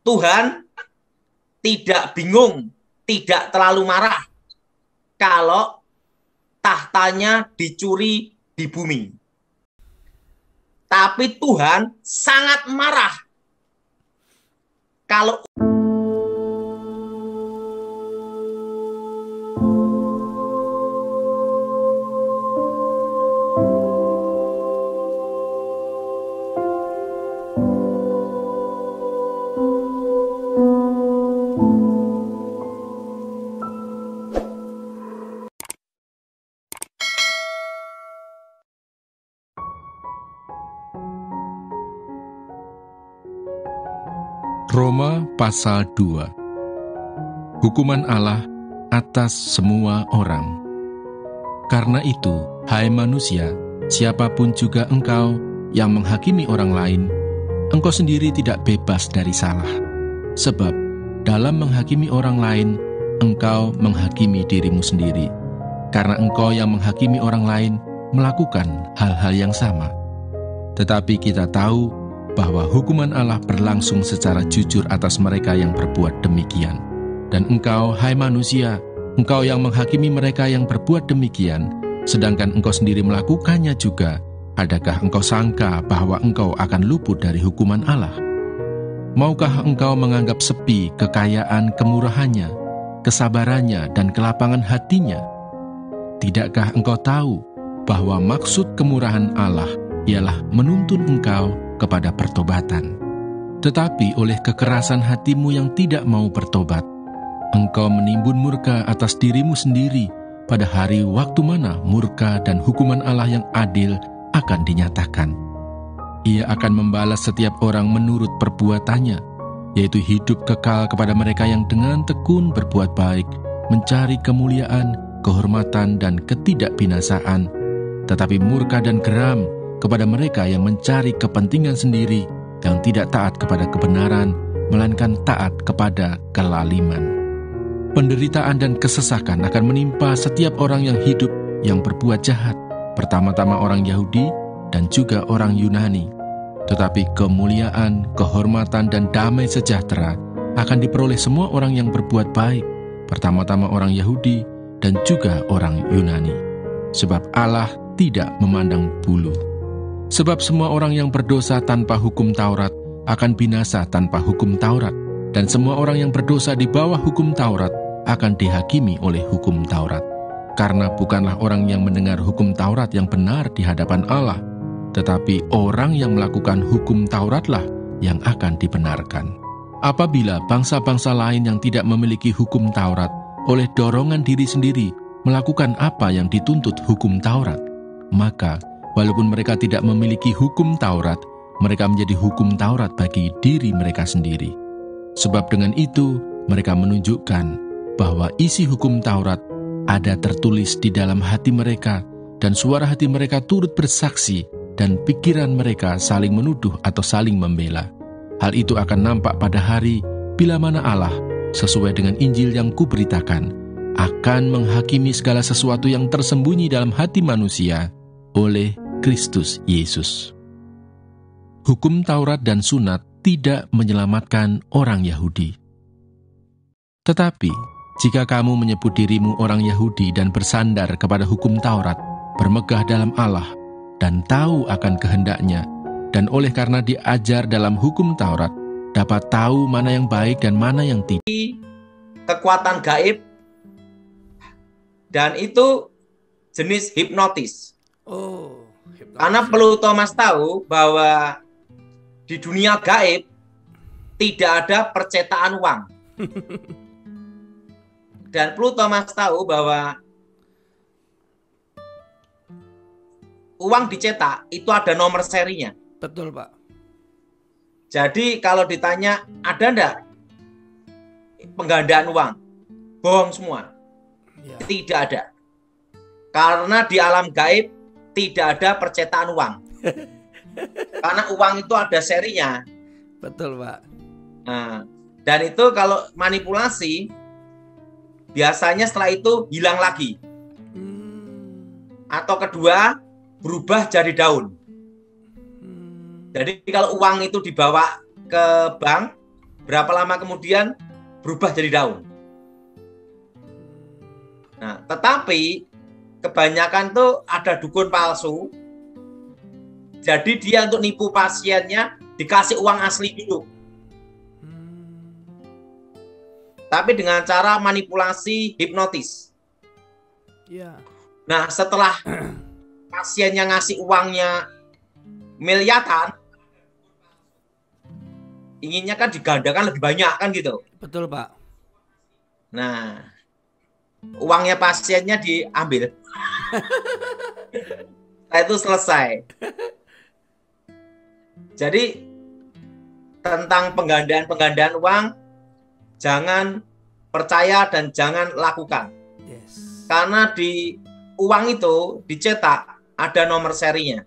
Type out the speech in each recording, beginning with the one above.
Tuhan tidak bingung, tidak terlalu marah kalau tahtanya dicuri di bumi. Tapi Tuhan sangat marah kalau Roma pasal 2. Hukuman Allah atas semua orang. Karena itu, hai manusia, siapapun juga engkau yang menghakimi orang lain, engkau sendiri tidak bebas dari salah. Sebab dalam menghakimi orang lain, engkau menghakimi dirimu sendiri. Karena engkau yang menghakimi orang lain melakukan hal-hal yang sama. Tetapi kita tahu bahwa hukuman Allah berlangsung secara jujur atas mereka yang berbuat demikian. Dan engkau, hai manusia, engkau yang menghakimi mereka yang berbuat demikian, sedangkan engkau sendiri melakukannya juga, adakah engkau sangka bahwa engkau akan luput dari hukuman Allah? Maukah engkau menganggap sepi kekayaan kemurahannya, kesabarannya, dan kelapangan hatinya? Tidakkah engkau tahu bahwa maksud kemurahan Allah ialah menuntun engkau kepada pertobatan? Tetapi oleh kekerasan hatimu yang tidak mau bertobat, engkau menimbun murka atas dirimu sendiri pada hari waktu mana murka dan hukuman Allah yang adil akan dinyatakan. Ia akan membalas setiap orang menurut perbuatannya, yaitu hidup kekal kepada mereka yang dengan tekun berbuat baik, mencari kemuliaan, kehormatan, dan ketidakbinasaan, tetapi murka dan geram kepada mereka yang mencari kepentingan sendiri, yang tidak taat kepada kebenaran, melainkan taat kepada kelaliman. Penderitaan dan kesesakan akan menimpa setiap orang yang hidup yang berbuat jahat, pertama-tama orang Yahudi dan juga orang Yunani. Tetapi kemuliaan, kehormatan, dan damai sejahtera akan diperoleh semua orang yang berbuat baik, pertama-tama orang Yahudi dan juga orang Yunani. Sebab Allah tidak memandang bulu. Sebab semua orang yang berdosa tanpa hukum Taurat akan binasa tanpa hukum Taurat, dan semua orang yang berdosa di bawah hukum Taurat akan dihakimi oleh hukum Taurat. Karena bukanlah orang yang mendengar hukum Taurat yang benar di hadapan Allah, tetapi orang yang melakukan hukum Tauratlah yang akan dibenarkan. Apabila bangsa-bangsa lain yang tidak memiliki hukum Taurat oleh dorongan diri sendiri melakukan apa yang dituntut hukum Taurat, maka walaupun mereka tidak memiliki hukum Taurat, mereka menjadi hukum Taurat bagi diri mereka sendiri. Sebab dengan itu, mereka menunjukkan bahwa isi hukum Taurat ada tertulis di dalam hati mereka, dan suara hati mereka turut bersaksi, dan pikiran mereka saling menuduh atau saling membela. Hal itu akan nampak pada hari bila mana Allah, sesuai dengan Injil yang kuberitakan, akan menghakimi segala sesuatu yang tersembunyi dalam hati manusia oleh Kristus Yesus. Hukum Taurat dan sunat tidak menyelamatkan orang Yahudi. Tetapi, jika kamu menyebut dirimu orang Yahudi dan bersandar kepada hukum Taurat, bermegah dalam Allah, dan tahu akan kehendaknya, dan oleh karena diajar dalam hukum Taurat, dapat tahu mana yang baik dan mana yang tidak. Kekuatan gaib, dan itu jenis hipnotis. Karena perlu Thomas tahu bahwa di dunia gaib tidak ada percetakan uang. Dan perlu Thomas tahu bahwa uang dicetak itu ada nomor serinya. Betul, Pak. Jadi kalau ditanya ada enggak penggandaan uang, bohong semua. Ya. Tidak ada. Karena di alam gaib tidak ada percetakan uang. Karena uang itu ada serinya. Betul, Pak. Nah, dan itu kalau manipulasi, biasanya setelah itu hilang lagi. Atau kedua, berubah jadi daun. Jadi kalau uang itu dibawa ke bank, berapa lama kemudian berubah jadi daun. Nah, tetapi kebanyakan tuh ada dukun palsu. Jadi dia untuk nipu pasiennya dikasih uang asli dulu. Tapi dengan cara manipulasi hipnotis. Ya. Nah, setelah pasiennya ngasih uangnya miliaran, inginnya kan digandakan lebih banyak kan gitu. Betul, Pak. Nah, uangnya pasiennya diambil. Nah, itu selesai. Jadi tentang penggandaan uang, jangan percaya dan jangan lakukan. Yes. Karena di uang itu dicetak ada nomor serinya.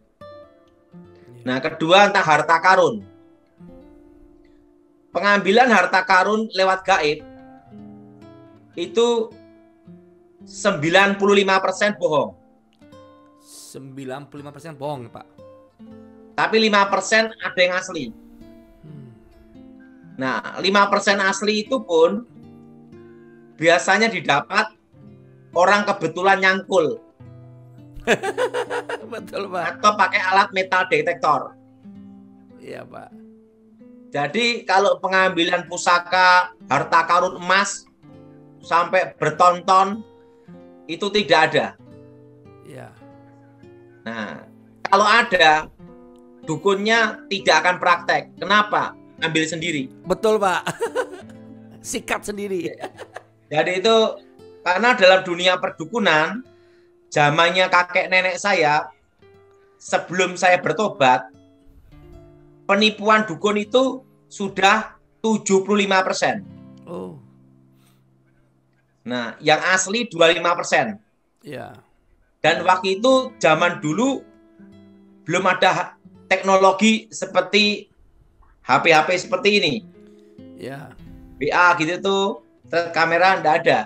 Nah, kedua tentang harta karun. Pengambilan harta karun lewat gaib itu 95% bohong. 95% bohong, Pak. Tapi 5% ada yang asli. Nah, 5% asli itu pun biasanya didapat orang kebetulan nyangkul. Betul, Pak. Atau pakai alat metal detektor. Iya, Pak. Jadi kalau pengambilan pusaka, harta karun emas sampai bertonton itu tidak ada. Iya. Nah, kalau ada, dukunnya tidak akan praktek. Kenapa? Ambil sendiri. Betul, Pak. Sikat sendiri. Jadi itu karena dalam dunia perdukunan, zamannya kakek nenek saya, sebelum saya bertobat, penipuan dukun itu sudah 75%. Oh. Nah, yang asli 25%. Ya. Dan waktu itu zaman dulu belum ada teknologi seperti HP-HP seperti ini. Ya. WA gitu tuh, kamera enggak ada.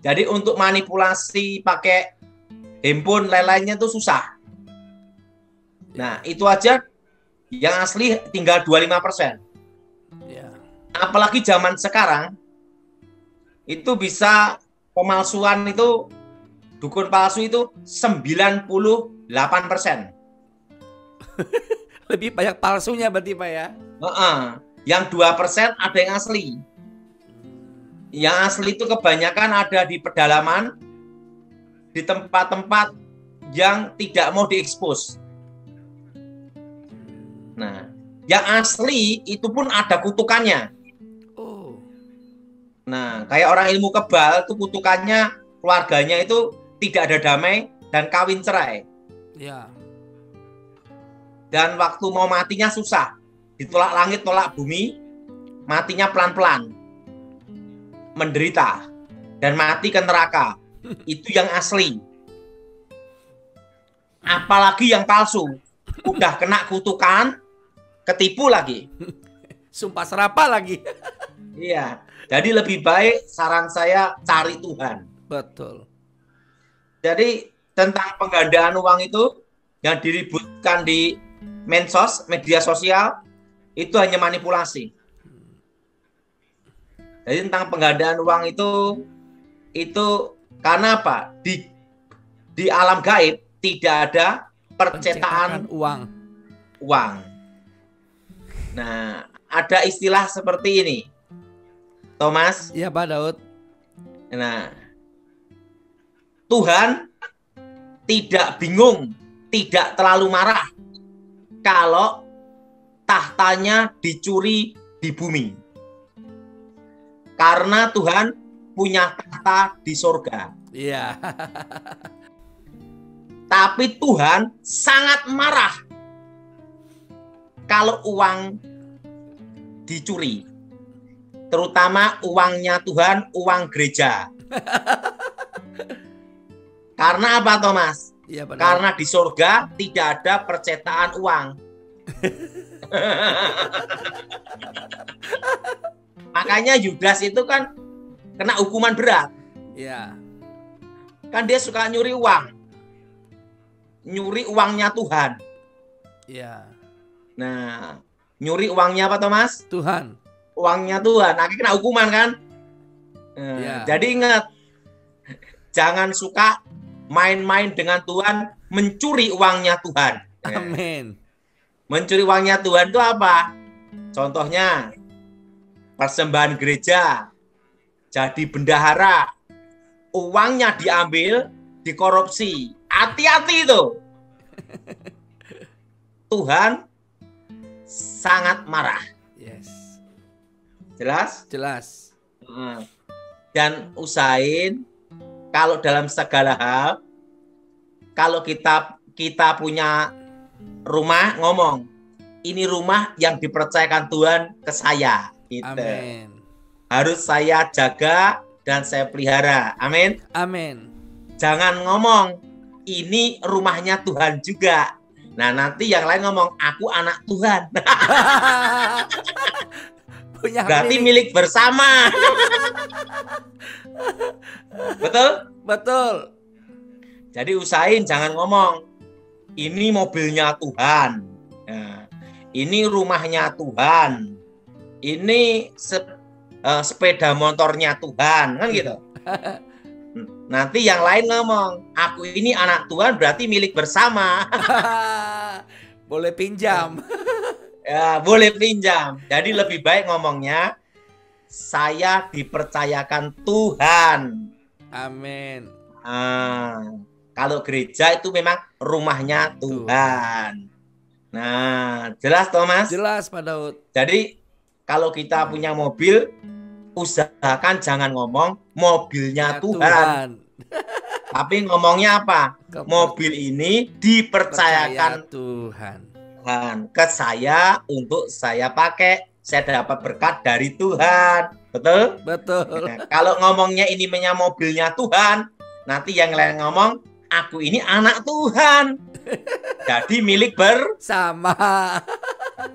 Jadi untuk manipulasi pakai handphone lain-lainnya tuh susah. Nah, itu aja yang asli tinggal 25%. Ya. Apalagi zaman sekarang itu bisa pemalsuan itu, dukun palsu itu 98%. Lebih banyak palsunya berarti, Pak ya? Yang 2% ada yang asli. Yang asli itu kebanyakan ada di pedalaman, di tempat-tempat yang tidak mau diekspos. Nah, yang asli itu pun ada kutukannya. Oh. Nah, kayak orang ilmu kebal itu kutukannya, keluarganya itu tidak ada damai dan kawin cerai. Ya. Dan waktu mau matinya susah. Ditolak langit, tolak bumi, matinya pelan-pelan. Menderita dan mati ke neraka. Itu yang asli. Apalagi yang palsu. Udah kena kutukan, ketipu lagi. Sumpah serapah lagi. Iya. Jadi lebih baik saran saya cari Tuhan. Betul. Jadi tentang penggandaan uang itu yang diributkan di medsos, media sosial, itu hanya manipulasi. Jadi tentang penggandaan uang itu karena apa? Di alam gaib tidak ada percetakan uang. Nah, ada istilah seperti ini, Thomas. Iya, Pak Daud. Nah, Tuhan tidak bingung, tidak terlalu marah kalau tahtanya dicuri di bumi. Karena Tuhan punya tahta di surga. Iya. Tapi Tuhan sangat marah kalau uang dicuri. Terutama uangnya Tuhan, uang gereja. Karena apa, Thomas? Iya, benar. Karena di surga tidak ada percetakan uang. Makanya Yudas itu kan kena hukuman berat. Iya. Kan dia suka nyuri uang. Nyuri uangnya Tuhan. Iya. Nah, nyuri uangnya apa, Thomas? Tuhan. uangnya Tuhan, akhirnya kena hukuman kan. Jadi ingat, jangan suka main-main dengan Tuhan, mencuri uangnya Tuhan. Amin. Mencuri uangnya Tuhan itu apa? Contohnya persembahan gereja, jadi bendahara, uangnya diambil, dikorupsi. Hati-hati itu. Tuhan sangat marah. Yes. Jelas? Jelas. Dan usahain kalau dalam segala hal, kalau kita punya rumah, ngomong, ini rumah yang dipercayakan Tuhan ke saya. Gitu. Amin. Harus saya jaga dan saya pelihara. Amin. Amin. Jangan ngomong, ini rumahnya Tuhan juga. Nah, nanti yang lain ngomong, aku anak Tuhan. Berarti milik bersama. Betul? Betul. Jadi usahain jangan ngomong, ini mobilnya Tuhan. Nah, ini rumahnya Tuhan. Ini sepeda motornya Tuhan. Kan gitu. Nanti yang lain ngomong, aku ini anak Tuhan berarti milik bersama. Boleh pinjam. Ya, boleh pinjam. Jadi lebih baik ngomongnya, saya dipercayakan Tuhan. Amin. Kalau gereja itu memang rumahnya Tuhan. Nah, jelas Thomas? Jelas Pak Daud. Jadi kalau kita punya mobil, usahakan jangan ngomong mobilnya Tuhan. Tapi ngomongnya apa? Mobil ini dipercayakan Tuhan ke saya untuk saya pakai. Saya dapat berkat dari Tuhan. Betul? Betul. Nah, kalau ngomongnya ini mobilnya Tuhan, nanti yang lain ngomong, aku ini anak Tuhan. Jadi milik bersama.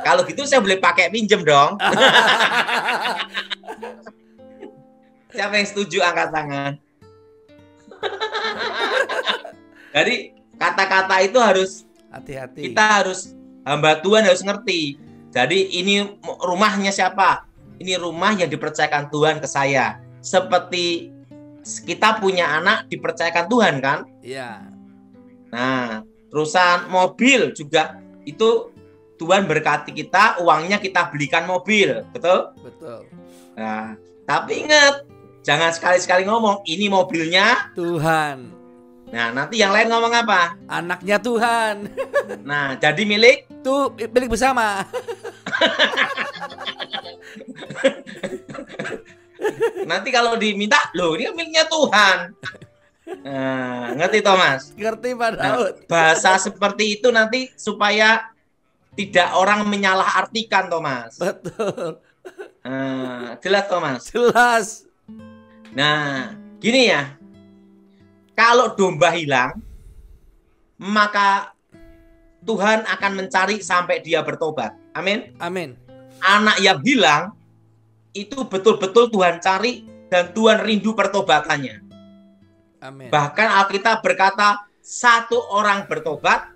Kalau gitu saya boleh pakai pinjem dong. Siapa yang setuju angkat tangan? Jadi kata-kata itu harus hati-hati. Kita harus, hamba Tuhan harus ngerti. Jadi ini rumahnya siapa? Ini rumah yang dipercayakan Tuhan ke saya. Seperti kita punya anak dipercayakan Tuhan kan? Iya. Nah, terusan mobil juga itu Tuhan berkati kita, uangnya kita belikan mobil, betul? Betul. Nah, tapi ingat, jangan sekali-sekali ngomong ini mobilnya Tuhan. Nah, nanti yang lain ngomong apa? Anaknya Tuhan. Nah, jadi milik bersama. Nanti kalau diminta, loh ini miliknya Tuhan. Nah, ngerti Thomas? Ngerti Pak Daud. Nah, bahasa seperti itu nanti supaya tidak orang menyalahartikan Thomas. Betul. Jelas Thomas? Jelas. Nah, gini ya. Kalau domba hilang, maka Tuhan akan mencari sampai dia bertobat. Amin. Amin. Anak yang hilang itu betul-betul Tuhan cari dan Tuhan rindu pertobatannya. Amin. Bahkan Alkitab berkata, satu orang bertobat,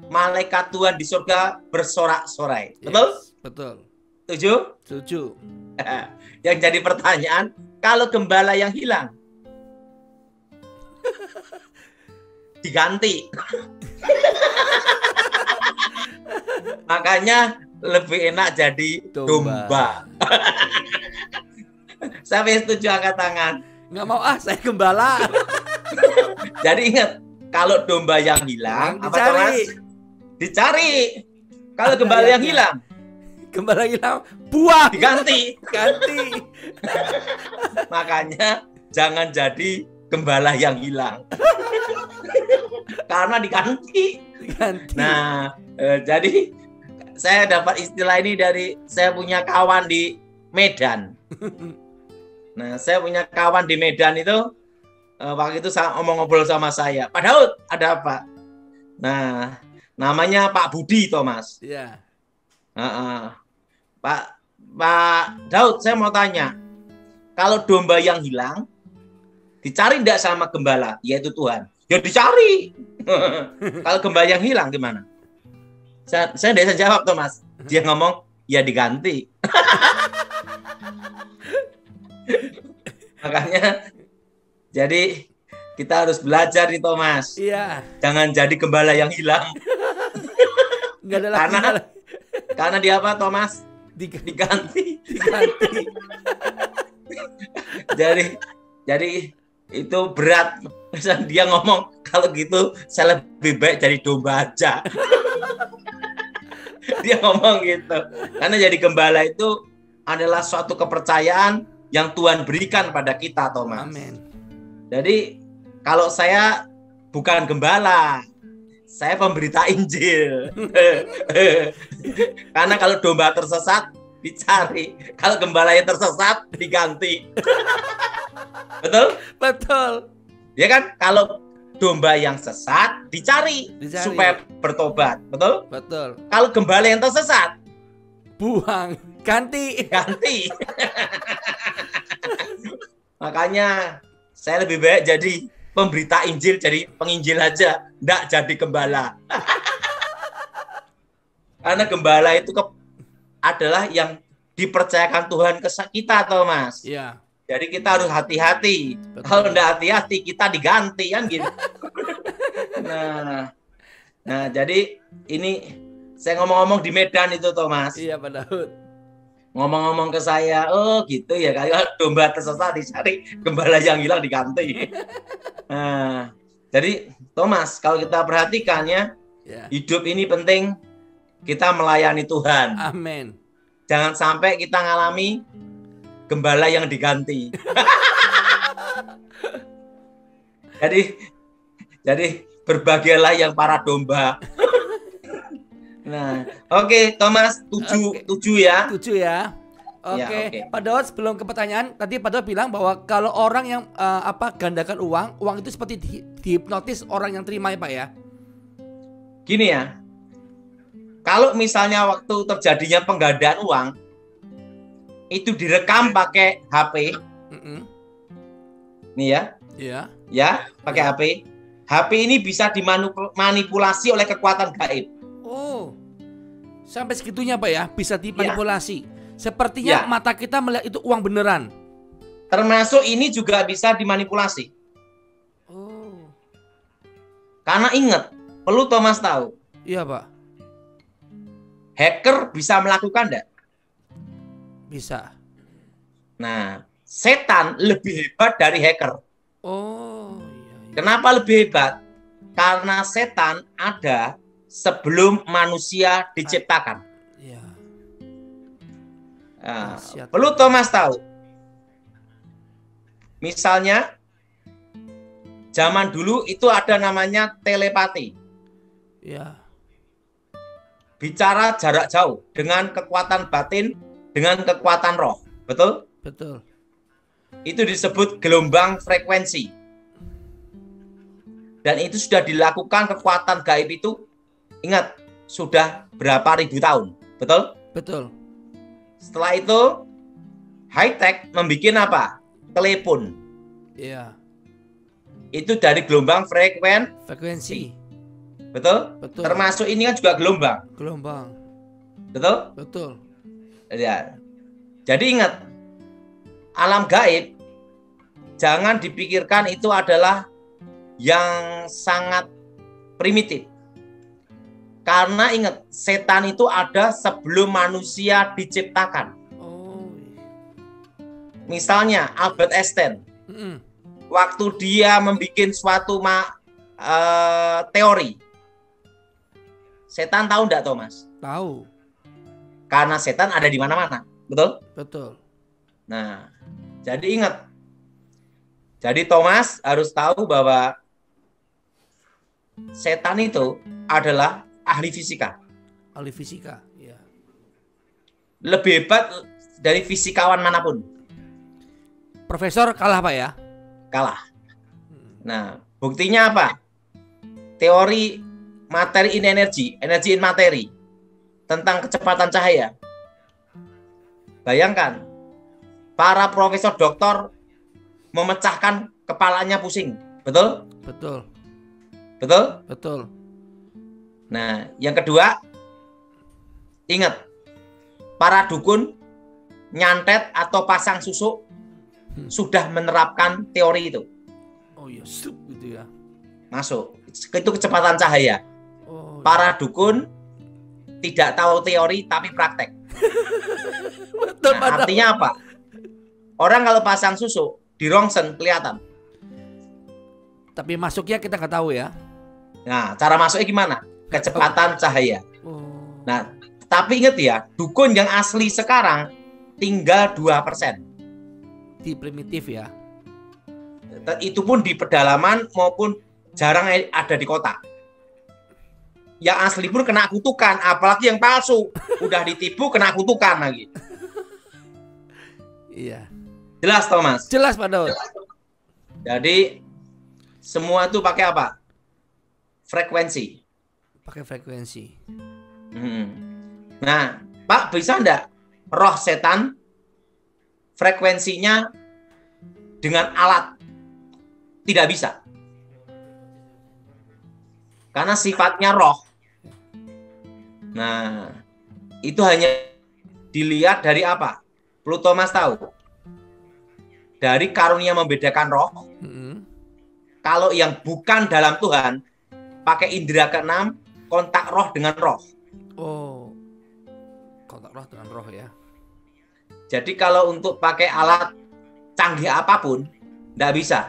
malaikat Tuhan di surga bersorak-sorai. Betul? Yes, betul. Setuju? Setuju. Yang jadi pertanyaan, kalau gembala yang hilang diganti. Makanya lebih enak jadi domba. Siapa yang setuju angkat tangan? Nggak mau saya gembala. Jadi ingat, kalau domba yang hilang, dicari. Kalau gembala yang hilang, buang. Ganti. Makanya jangan jadi gembala yang hilang. Karena diganti. Nah, jadi saya dapat istilah ini dari saya punya kawan di Medan. Nah, saya punya kawan di Medan itu waktu itu saya ngobrol sama saya. Pak Daud, ada apa? Nah, namanya Pak Budi Thomas. Iya. Pak Daud, saya mau tanya. Kalau domba yang hilang dicari enggak sama gembala, yaitu Tuhan? Ya dicari. Kalau gembala yang hilang gimana? Saya tidak bisa jawab Thomas. Dia ngomong, ya diganti. Makanya jadi kita harus belajar nih Thomas. Iya. Jangan jadi gembala yang hilang. Nggak ada lagi. Karena dia apa Thomas? Diganti. Jadi itu berat. Dia ngomong kalau gitu saya lebih baik jadi domba aja. Dia ngomong gitu. Karena jadi gembala itu adalah suatu kepercayaan yang Tuhan berikan pada kita, Thomas. Amin. Jadi kalau saya bukan gembala, saya pemberita Injil. Karena kalau domba tersesat dicari, kalau gembala yang tersesat diganti. Betul? Betul. Ya kan? Kalau domba yang sesat dicari supaya bertobat. Betul? Betul. Kalau gembala yang tersesat buang, ganti. Makanya saya lebih baik jadi pemberita Injil, jadi penginjil aja, enggak jadi gembala. Karena gembala itu adalah yang dipercayakan Tuhan ke kita, Thomas. Iya. Jadi kita harus hati-hati. Kalau enggak hati-hati kita diganti kan gitu. Nah, jadi ini saya ngomong-ngomong di Medan itu, Thomas. Iya, Pak Daud. Ngomong-ngomong ke saya, oh gitu ya, kayak domba tersesat dicari, gembala yang hilang diganti. Nah, jadi Thomas, kalau kita perhatikan ya, hidup ini penting kita melayani Tuhan. Amin. Jangan sampai kita ngalami gembala yang diganti. Jadi berbahagialah yang para domba. Nah, oke, Thomas, 7 ya. 7 ya. Oke. Pak Daud, sebelum ke pertanyaan, tadi Pak Daud bilang bahwa kalau orang yang gandakan uang itu seperti dihipnotis orang yang terima ya Pak ya. Gini ya. Kalau misalnya waktu terjadinya penggandaan uang itu direkam pakai HP. Nih ya. Iya. Ya, pakai HP. HP ini bisa dimanipulasi oleh kekuatan gaib. Oh, sampai segitunya Pak ya, bisa dimanipulasi. Sepertinya mata kita melihat itu uang beneran. Termasuk ini juga bisa dimanipulasi. Oh. Karena ingat, perlu Thomas tahu. Iya Pak. Hacker bisa melakukan enggak? Bisa. Nah, setan lebih hebat dari hacker. Oh, iya. Kenapa lebih hebat? Karena setan ada sebelum manusia diciptakan. Iya. Nah, perlu Thomas tahu. Misalnya, zaman dulu itu ada namanya telepati. Iya. Bicara jarak jauh dengan kekuatan batin, dengan kekuatan roh. Betul? Betul. Itu disebut gelombang frekuensi. Dan itu sudah dilakukan kekuatan gaib itu. Ingat, sudah berapa ribu tahun, betul? Betul. Setelah itu, high tech membuat apa? Telepon. Iya. Itu dari gelombang frekuensi. Betul? Betul. Termasuk ini kan juga gelombang. Gelombang. Betul? Betul. Ya. Jadi ingat, alam gaib jangan dipikirkan itu adalah yang sangat primitif. Karena ingat, setan itu ada sebelum manusia diciptakan. Oh. Misalnya Albert Einstein, waktu dia membuat suatu teori, setan tahu enggak, Thomas? Tahu. Karena setan ada di mana-mana, betul? Betul. Nah, jadi ingat. Jadi Thomas harus tahu bahwa setan itu adalah ahli fisika. Ahli fisika, ya. Lebih hebat dari fisikawan manapun. Profesor kalah Pak ya? Kalah. Nah, buktinya apa? Teori materi in energy, energy in materi, tentang kecepatan cahaya. Bayangkan, para profesor doktor memecahkan kepalanya pusing. Betul? Betul. Betul? Betul. Nah, yang kedua, ingat, para dukun nyantet atau pasang susuk sudah menerapkan teori itu. Oh iya, gitu ya. Masuk. Itu kecepatan cahaya. Oh, para dukun tidak tahu teori tapi praktek. Betul, Nah, artinya apa? Orang kalau pasang susu di rongsen kelihatan. Tapi masuknya kita nggak tahu ya. Nah, cara masuknya gimana? Kecepatan cahaya. Oh. Nah, tapi ingat ya, dukun yang asli sekarang tinggal 2%. Di primitif ya. Itu pun di pedalaman maupun jarang ada di kota. Yang asli pun kena kutukan, apalagi yang palsu. Udah ditipu kena kutukan lagi. Iya. Jelas, Thomas? Jelas, Pak Daud. Jadi semua itu pakai apa? Frekuensi. Pakai frekuensi. Nah, Pak, bisa enggak roh setan frekuensinya dengan alat? Tidak bisa. Karena sifatnya roh. Nah, itu hanya dilihat dari apa? Pluto Mas tahu? Dari karunia membedakan roh. Kalau yang bukan dalam Tuhan, pakai indera keenam, kontak roh dengan roh. Oh, kontak roh dengan roh ya. Jadi kalau untuk pakai alat canggih apapun, tidak bisa.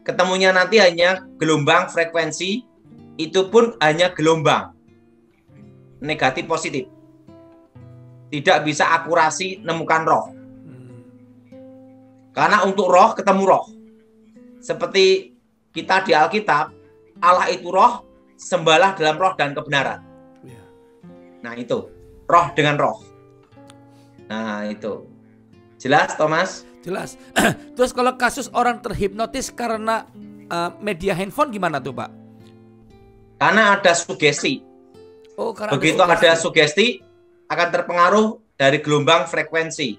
Ketemunya nanti hanya gelombang frekuensi, itu pun hanya gelombang. Negatif positif. Tidak bisa akurasi nemukan roh. Karena untuk roh ketemu roh. Seperti kita di Alkitab, Allah itu roh, sembahlah dalam roh dan kebenaran. Nah itu, roh dengan roh. Nah itu. Jelas, Thomas? Jelas. Terus kalau kasus orang terhipnotis karena media handphone gimana tuh, Pak? Karena ada sugesti. Oh, karena begitu ada sugesti akan terpengaruh dari gelombang frekuensi.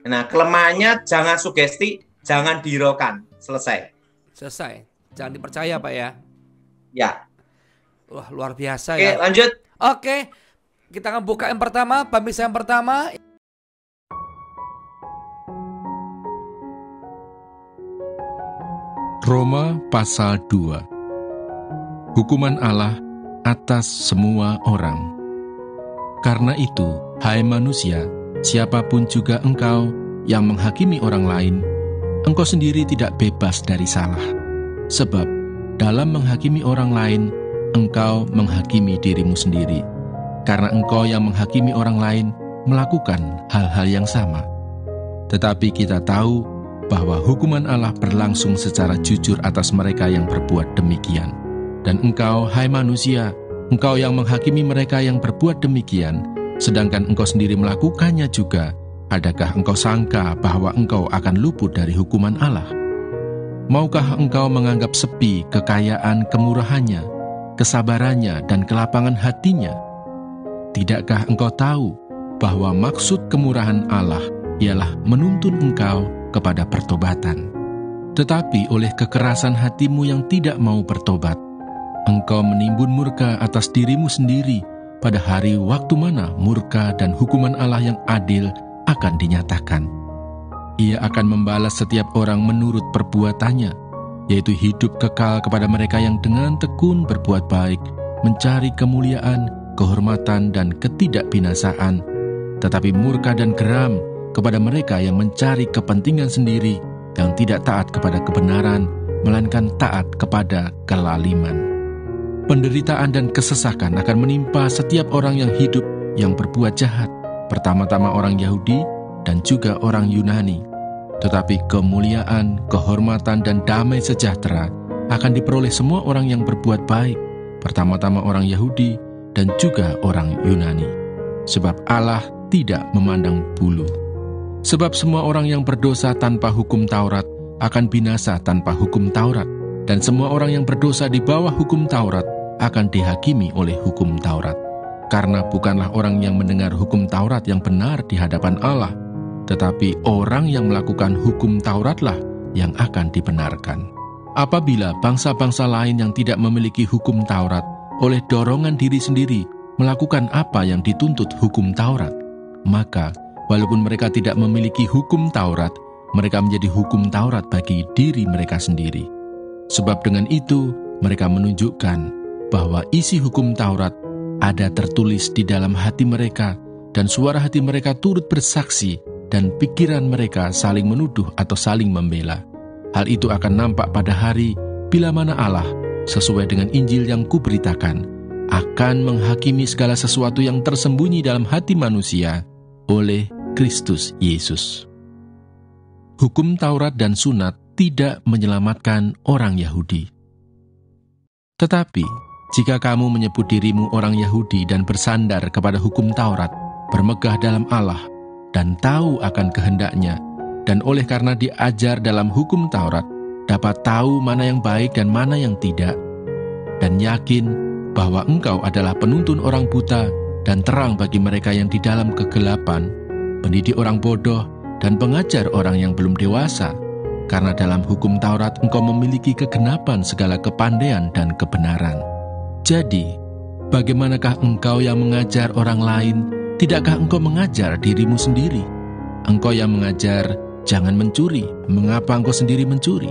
Nah, kelemahannya jangan sugesti, jangan dihiraukan. Selesai. Jangan dipercaya, Pak ya. Ya. Wah, luar biasa Oke, ya. lanjut. Oke. Kita akan buka yang pertama, pembahasan yang pertama. Roma pasal 2. Hukuman Allah atas semua orang. Karena itu, hai manusia, siapapun juga engkau yang menghakimi orang lain, engkau sendiri tidak bebas dari salah. Sebab dalam menghakimi orang lain, engkau menghakimi dirimu sendiri. Karena engkau yang menghakimi orang lain melakukan hal-hal yang sama. Tetapi kita tahu bahwa hukuman Allah berlangsung secara jujur atas mereka yang berbuat demikian. Dan engkau, hai manusia, engkau yang menghakimi mereka yang berbuat demikian, sedangkan engkau sendiri melakukannya juga, adakah engkau sangka bahwa engkau akan luput dari hukuman Allah? Maukah engkau menganggap sepi kekayaan kemurahannya, kesabarannya, dan kelapangan hatinya? Tidakkah engkau tahu bahwa maksud kemurahan Allah ialah menuntun engkau kepada pertobatan? Tetapi oleh kekerasan hatimu yang tidak mau bertobat, engkau menimbun murka atas dirimu sendiri pada hari waktu mana murka dan hukuman Allah yang adil akan dinyatakan. Ia akan membalas setiap orang menurut perbuatannya, yaitu hidup kekal kepada mereka yang dengan tekun berbuat baik, mencari kemuliaan, kehormatan, dan ketidakbinasaan, tetapi murka dan geram kepada mereka yang mencari kepentingan sendiri, yang tidak taat kepada kebenaran, melainkan taat kepada kelaliman. Penderitaan dan kesesakan akan menimpa setiap orang yang hidup yang berbuat jahat, pertama-tama orang Yahudi dan juga orang Yunani. Tetapi kemuliaan, kehormatan, dan damai sejahtera akan diperoleh semua orang yang berbuat baik, pertama-tama orang Yahudi dan juga orang Yunani. Sebab Allah tidak memandang bulu. Sebab semua orang yang berdosa tanpa hukum Taurat akan binasa tanpa hukum Taurat, dan semua orang yang berdosa di bawah hukum Taurat akan dihakimi oleh hukum Taurat. Karena bukanlah orang yang mendengar hukum Taurat yang benar di hadapan Allah, tetapi orang yang melakukan hukum Tauratlah yang akan dibenarkan. Apabila bangsa-bangsa lain yang tidak memiliki hukum Taurat oleh dorongan diri sendiri melakukan apa yang dituntut hukum Taurat, maka walaupun mereka tidak memiliki hukum Taurat, mereka menjadi hukum Taurat bagi diri mereka sendiri. Sebab dengan itu, mereka menunjukkan bahwa isi hukum Taurat ada tertulis di dalam hati mereka, dan suara hati mereka turut bersaksi, dan pikiran mereka saling menuduh atau saling membela. Hal itu akan nampak pada hari bila mana Allah, sesuai dengan Injil yang kuberitakan, akan menghakimi segala sesuatu yang tersembunyi dalam hati manusia oleh Kristus Yesus. Hukum Taurat dan sunat tidak menyelamatkan orang Yahudi. Tetapi, jika kamu menyebut dirimu orang Yahudi dan bersandar kepada hukum Taurat, bermegah dalam Allah, dan tahu akan kehendaknya, dan oleh karena diajar dalam hukum Taurat, dapat tahu mana yang baik dan mana yang tidak, dan yakin bahwa engkau adalah penuntun orang buta dan terang bagi mereka yang di dalam kegelapan, pendidik orang bodoh dan pengajar orang yang belum dewasa, karena dalam hukum Taurat engkau memiliki kegenapan segala kepandaian dan kebenaran. Jadi, bagaimanakah engkau yang mengajar orang lain, tidakkah engkau mengajar dirimu sendiri? Engkau yang mengajar, jangan mencuri, mengapa engkau sendiri mencuri?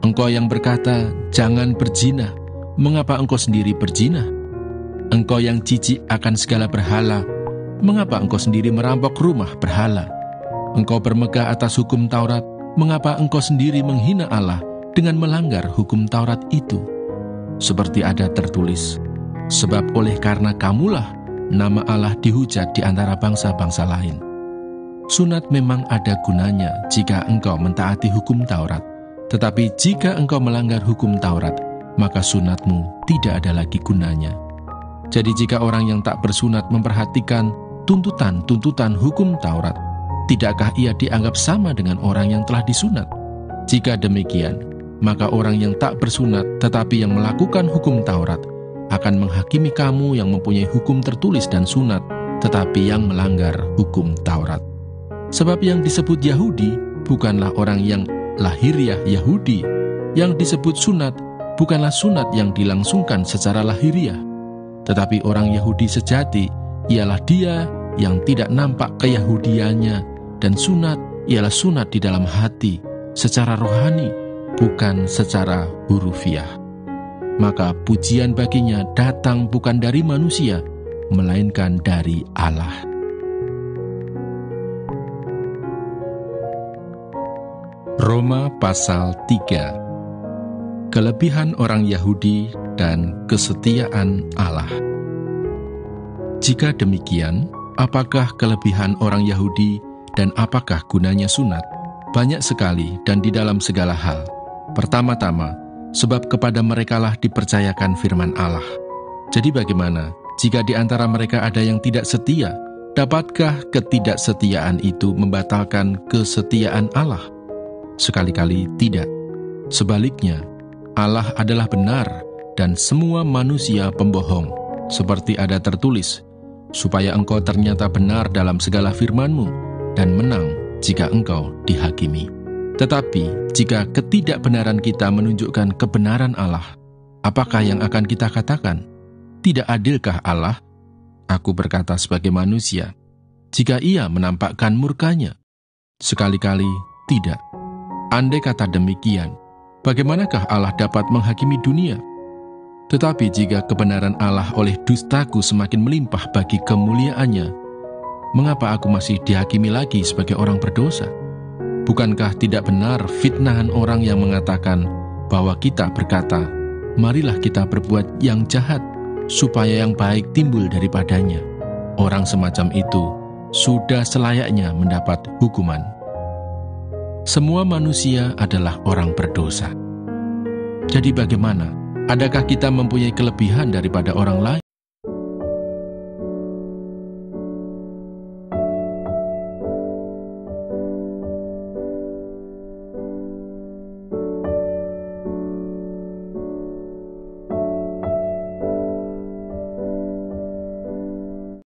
Engkau yang berkata, jangan berzina, mengapa engkau sendiri berzina? Engkau yang jijik akan segala berhala, mengapa engkau sendiri merampok rumah berhala? Engkau bermegah atas hukum Taurat, mengapa engkau sendiri menghina Allah dengan melanggar hukum Taurat itu? Seperti ada tertulis, sebab oleh karena kamulah nama Allah dihujat di antara bangsa-bangsa lain. Sunat memang ada gunanya jika engkau mentaati hukum Taurat, tetapi jika engkau melanggar hukum Taurat, maka sunatmu tidak ada lagi gunanya. Jadi jika orang yang tak bersunat memperhatikan tuntutan-tuntutan hukum Taurat, tidakkah ia dianggap sama dengan orang yang telah disunat? Jika demikian, maka orang yang tak bersunat tetapi yang melakukan hukum Taurat akan menghakimi kamu yang mempunyai hukum tertulis dan sunat, tetapi yang melanggar hukum Taurat. Sebab yang disebut Yahudi bukanlah orang yang lahiriah Yahudi, yang disebut sunat bukanlah sunat yang dilangsungkan secara lahiriah, tetapi orang Yahudi sejati ialah dia yang tidak nampak keyahudiannya, dan sunat ialah sunat di dalam hati, secara rohani, bukan secara hurufiah. Maka pujian baginya datang bukan dari manusia, melainkan dari Allah. Roma pasal 3. Kelebihan orang Yahudi dan kesetiaan Allah. Jika demikian, apakah kelebihan orang Yahudi dan apakah gunanya sunat? Banyak sekali dan di dalam segala hal. Pertama-tama, sebab kepada merekalah dipercayakan firman Allah. Jadi bagaimana jika di antara mereka ada yang tidak setia? Dapatkah ketidaksetiaan itu membatalkan kesetiaan Allah? Sekali-kali tidak. Sebaliknya, Allah adalah benar dan semua manusia pembohong, seperti ada tertulis, supaya engkau ternyata benar dalam segala firman-Mu dan menang jika engkau dihakimi. Tetapi jika ketidakbenaran kita menunjukkan kebenaran Allah, apakah yang akan kita katakan? Tidak adilkah Allah? Aku berkata sebagai manusia, jika ia menampakkan murkanya? Sekali-kali tidak. Andai kata demikian, bagaimanakah Allah dapat menghakimi dunia? Tetapi jika kebenaran Allah oleh dustaku semakin melimpah bagi kemuliaannya, mengapa aku masih dihakimi lagi sebagai orang berdosa? Bukankah tidak benar fitnahan orang yang mengatakan bahwa kita berkata, marilah kita berbuat yang jahat, supaya yang baik timbul daripadanya? Orang semacam itu sudah selayaknya mendapat hukuman. Semua manusia adalah orang berdosa. Jadi bagaimana? Adakah kita mempunyai kelebihan daripada orang lain?